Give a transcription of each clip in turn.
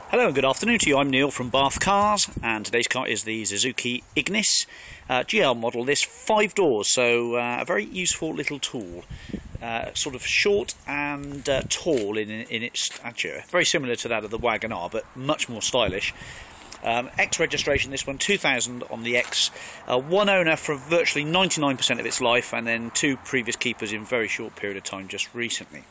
Hello and good afternoon to you. I'm Neil from Bath Cars, and today's car is the Suzuki Ignis GL model. This 5 doors, so a very useful little tool. Sort of short and tall in its stature, very similar to that of the Wagon R, but much more stylish. X registration, this one, 2000 on the X. One owner for virtually 99% of its life, and then 2 previous keepers in a very short period of time just recently.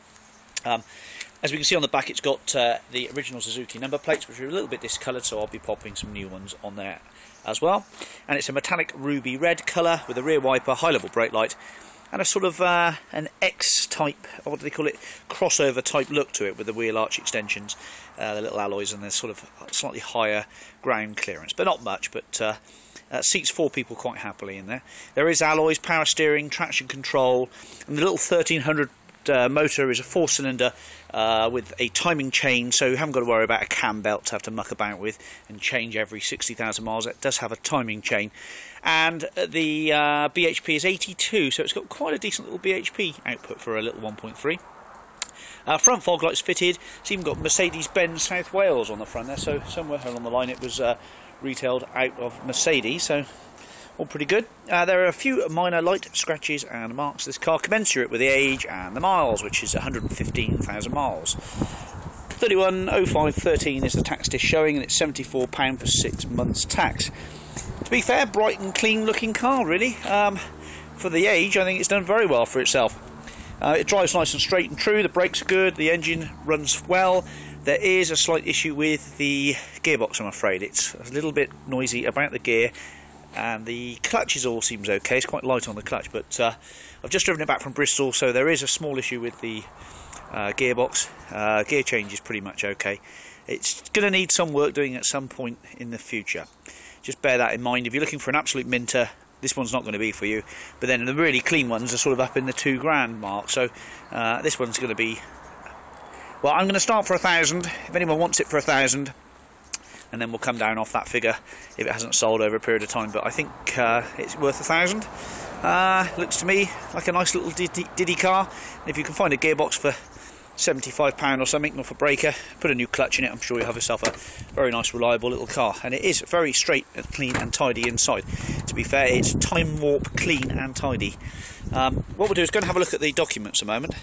As we can see on the back, it's got the original Suzuki number plates, which are a little bit discoloured, so I'll be popping some new ones on there as well. And it's a metallic ruby red colour with a rear wiper, high-level brake light, and a sort of an X-type, what do they call it, crossover type look to it with the wheel arch extensions, the little alloys, and the sort of slightly higher ground clearance, but not much, but seats 4 people quite happily in there. There is alloys, power steering, traction control, and the little 1300 motor is a 4-cylinder with a timing chain, so you haven't got to worry about a cam belt to have to muck about with and change every 60,000 miles. It does have a timing chain, and the BHP is 82, so it's got quite a decent little BHP output for a little 1.3. Front fog lights fitted. It's even got Mercedes-Benz South Wales on the front there, so somewhere along the line it was retailed out of Mercedes, so all pretty good. There are a few minor light scratches and marks. This car commensurate with the age and the miles, which is 115,000 miles. 31,0513 is the tax dish showing, and it's £74 for 6 months tax. To be fair, bright and clean looking car really. For the age, I think it's done very well for itself. It drives nice and straight and true, the brakes are good, the engine runs well. There is a slight issue with the gearbox, I'm afraid. It's a little bit noisy about the gear, and the clutches all seems okay. It's quite light on the clutch, but I've just driven it back from Bristol, so there is a small issue with the gearbox. Gear change is pretty much okay. It's going to need some work doing at some point in the future. Just bear that in mind. If you're looking for an absolute minter, this one's not going to be for you. But then the really clean ones are sort of up in the £2,000 mark, so this one's going to be... Well, I'm going to start for 1,000. If anyone wants it for 1,000, and then we'll come down off that figure if it hasn't sold over a period of time, but I think it's worth 1,000. Looks to me like a nice little diddy car. And if you can find a gearbox for £75 or something, or for breaker, put a new clutch in it, I'm sure you'll have yourself a very nice reliable little car. And it is very straight and clean and tidy inside. To be fair, it's time warp clean and tidy. What we'll do is go and have a look at the documents a moment.